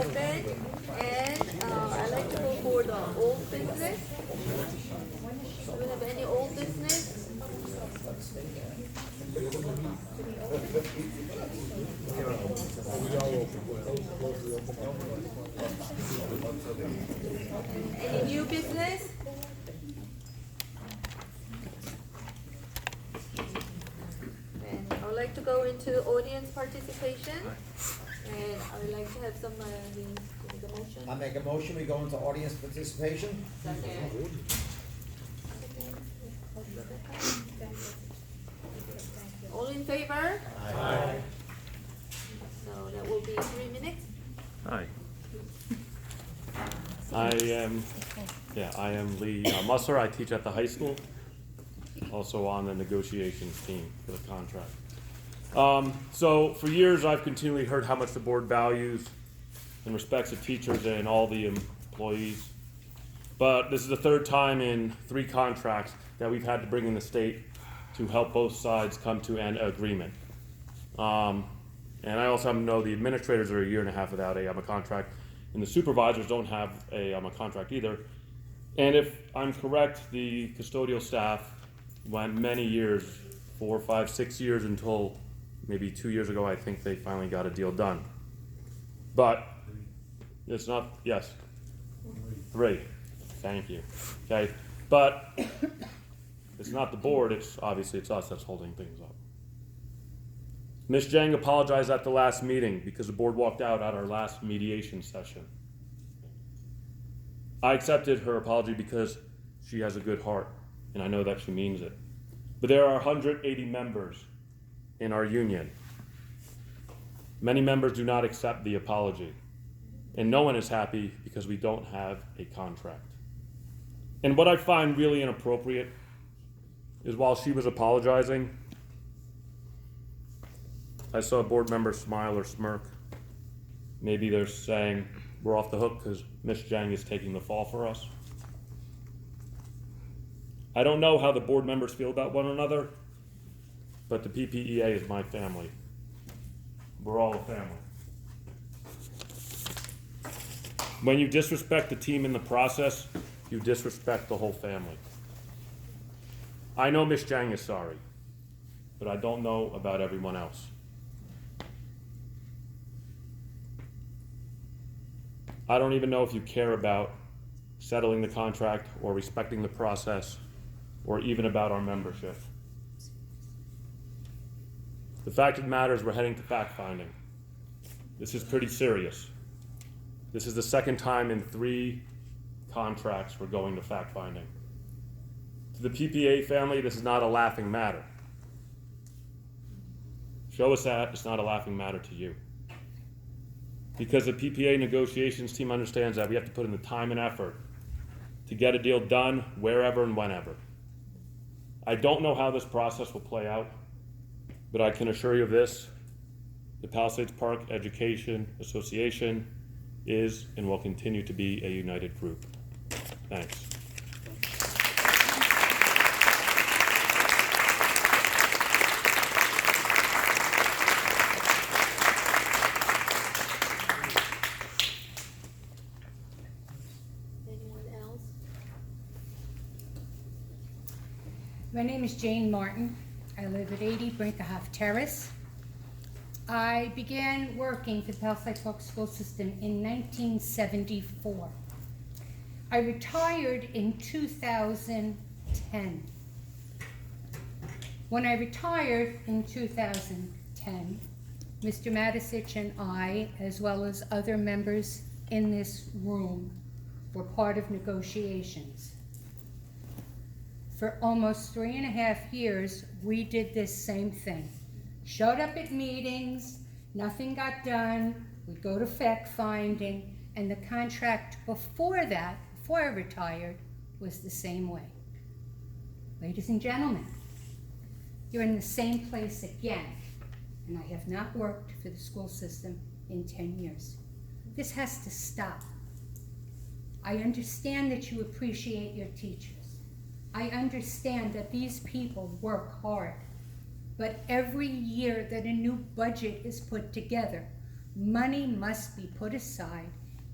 department, and I'd like to go for the old business. Do we have any old business? Any new business? And I would like to go into audience participation, and I would like to have some, the motion. I make a motion, we go into audience participation. All in favor? Aye. So that will be 3 minutes. Hi. I am Lee Musser. I teach at the high school, also on the negotiations team for the contract. So for years, I've continually heard how much the board values and respects the teachers and all the employees. But this is the third time in 3 contracts that we've had to bring in the state to help both sides come to an agreement. And I also know the administrators are a year and a half without a contract, and the supervisors don't have a contract either. And if I'm correct, the custodial staff went many years, 4, 5, 6 years, until maybe 2 years ago, I think they finally got a deal done. But it's not, yes, 3, thank you, okay? But it's not the board, it's obviously it's us that's holding things up. Ms. Jang apologized at the last meeting because the board walked out at our last mediation session. I accepted her apology because she has a good heart, and I know that she means it. But there are 180 members in our union. Many members do not accept the apology, and no one is happy because we don't have a contract. And what I find really inappropriate is while she was apologizing, I saw a board member smile or smirk. Maybe they're saying we're off the hook because Ms. Jang is taking the fall for us. I don't know how the board members feel about one another, but the PPEA is my family. We're all a family. When you disrespect the team in the process, you disrespect the whole family. I know Ms. Jang is sorry, but I don't know about everyone else. I don't even know if you care about settling the contract or respecting the process or even about our membership. The fact of the matter is we're heading to fact-finding. This is pretty serious. This is the second time in 3 contracts we're going to fact-finding. To the PPA family, this is not a laughing matter. Show us that it's not a laughing matter to you. Because the PPA negotiations team understands that we have to put in the time and effort to get a deal done wherever and whenever. I don't know how this process will play out, but I can assure you of this: the Palisades Park Education Association is and will continue to be a united group. Thanks. My name is Jane Martin. I live at 80 Brinkerhoff Terrace. I began working for the Palisades Park School System in 1974. I retired in 2010. When I retired in 2010, Mr. Matisich and I, as well as other members in this room, were part of negotiations. For almost 3.5 years, we did this same thing. Showed up at meetings, nothing got done, we'd go to fact-finding, and the contract before that, before I retired, was the same way. Ladies and gentlemen, you're in the same place again, and I have not worked for the school system in 10 years. This has to stop. I understand that you appreciate your teachers. I understand that these people work hard, but every year that a new budget is put together, money must be put aside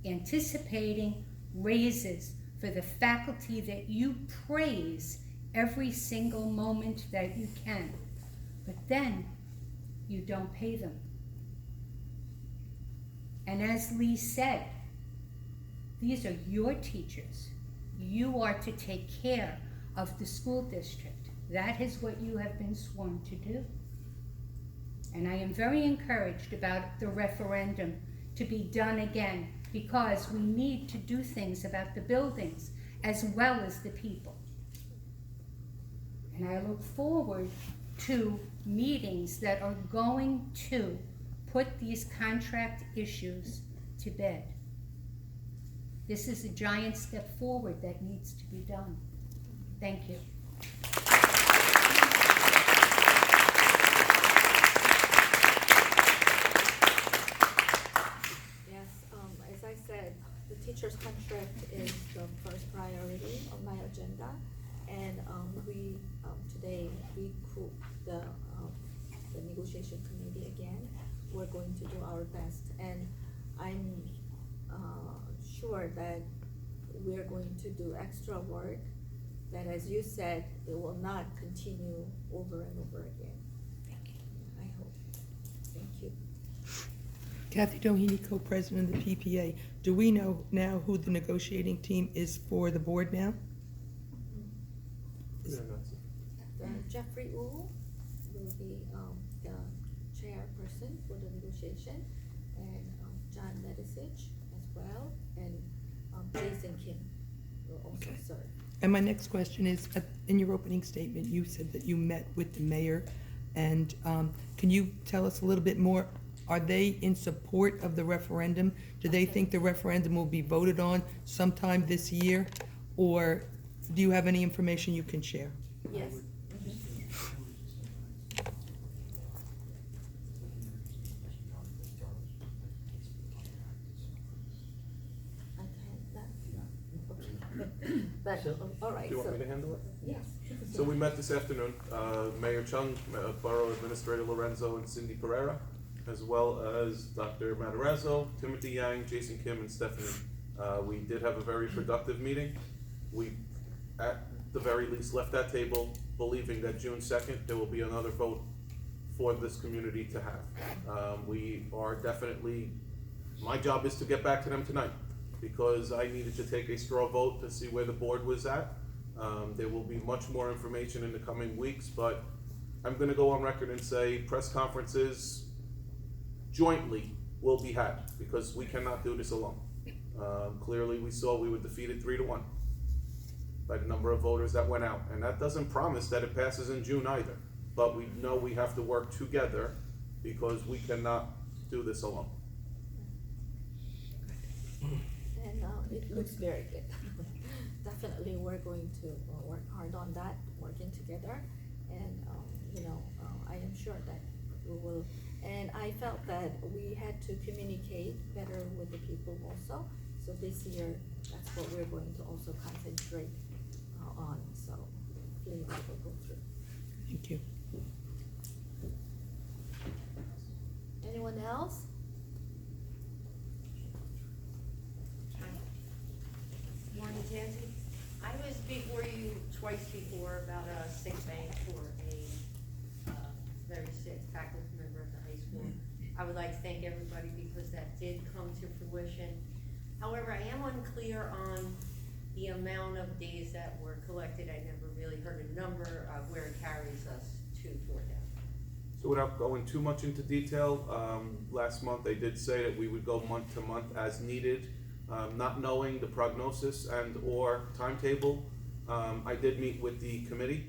anticipating raises for the faculty that you praise every single moment that you can, but then you don't pay them. And as Lee said, these are your teachers. You are to take care of the school district. That is what you have been sworn to do. And I am very encouraged about the referendum to be done again, because we need to do things about the buildings as well as the people. And I look forward to meetings that are going to put these contract issues to bed. This is a giant step forward that needs to be done. Thank you. As I said, the teacher's contract is the first priority on my agenda, and today we cook the negotiation committee again. We're going to do our best, and I'm sure that we're going to do extra work that, as you said, it will not continue over and over again. Thank you. I hope. Thank you. Kathy Doheny, co-president of the PPA. Do we know now who the negotiating team is for the board now? Jeffrey Wu will be the chairperson for the negotiation, and John Medicich as well, and Jason Kim will also serve. And my next question is, in your opening statement, you said that you met with the mayor, and can you tell us a little bit more? Are they in support of the referendum? Do they think the referendum will be voted on sometime this year? Or do you have any information you can share? Yes. But, all right, Do you want me so, to handle it? yes. So we met this afternoon, Mayor Chung, Borough Administrator Lorenzo, and Cindy Pereira, as well as Dr. Matarazzo, Timothy Yang, Jason Kim, and Stephanie. We did have a very productive meeting. We, at the very least, left that table believing that June 2nd, there will be another vote for this community to have. We are definitely, my job is to get back to them tonight, because I needed to take a straw vote to see where the board was at. There will be much more information in the coming weeks, but I'm gonna go on record and say press conferences jointly will be had, because we cannot do this alone. Clearly we saw we were defeated 3-1 by the number of voters that went out, and that doesn't promise that it passes in June either, but we know we have to work together, because we cannot do this alone. And it looks very good. Definitely, we're going to work hard on that, working together, and I am sure that we will. And I felt that we had to communicate better with the people also. So this year, that's what we're going to also concentrate on. So hopefully that will go through. Thank you. Anyone else? Morning, Jazzy. I was before you twice before about a sick bank for a very sick faculty member at the high school. I would like to thank everybody because that did come to fruition. However, I am unclear on the amount of days that were collected. I never really heard a number of where it carries us to for them. So without going too much into detail, last month they did say that we would go month to month as needed. Not knowing the prognosis and or timetable, I did meet with the committee.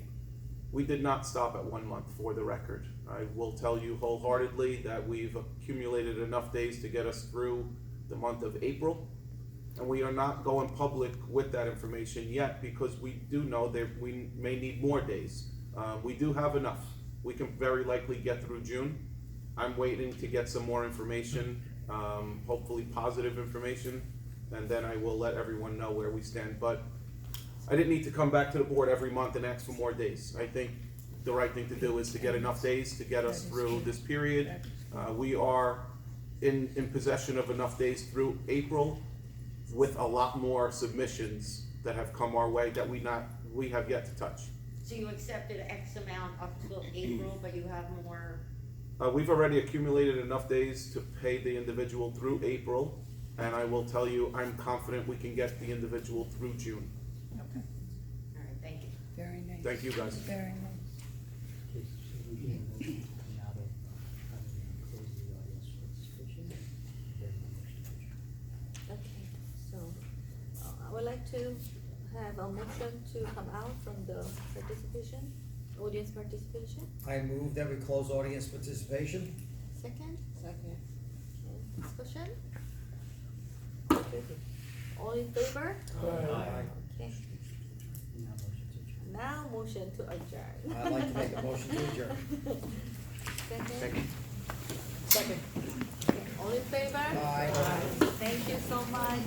We did not stop at 1 month, for the record. I will tell you wholeheartedly that we've accumulated enough days to get us through the month of April. And we are not going public with that information yet, because we do know that we may need more days. We do have enough. We can very likely get through June. I'm waiting to get some more information, hopefully positive information, and then I will let everyone know where we stand. But I didn't need to come back to the board every month and ask for more days. I think the right thing to do is to get enough days to get us through this period. We are in possession of enough days through April with a lot more submissions that have come our way that we have yet to touch. So you accepted X amount up till April, but you have more, We've already accumulated enough days to pay the individual through April, and I will tell you, I'm confident we can get the individual through June. all right, thank you. Very nice. Thank you, guys. Very nice. Okay, so, I would like to have a motion to come out from the participation, audience participation. I move that we close audience participation. Second? Second. Discussion? All in favor? Aye. Okay, now motion to adjourn. I'd like to make a motion to adjourn. Second? Second. Okay, all in favor? Aye. Thank you so much.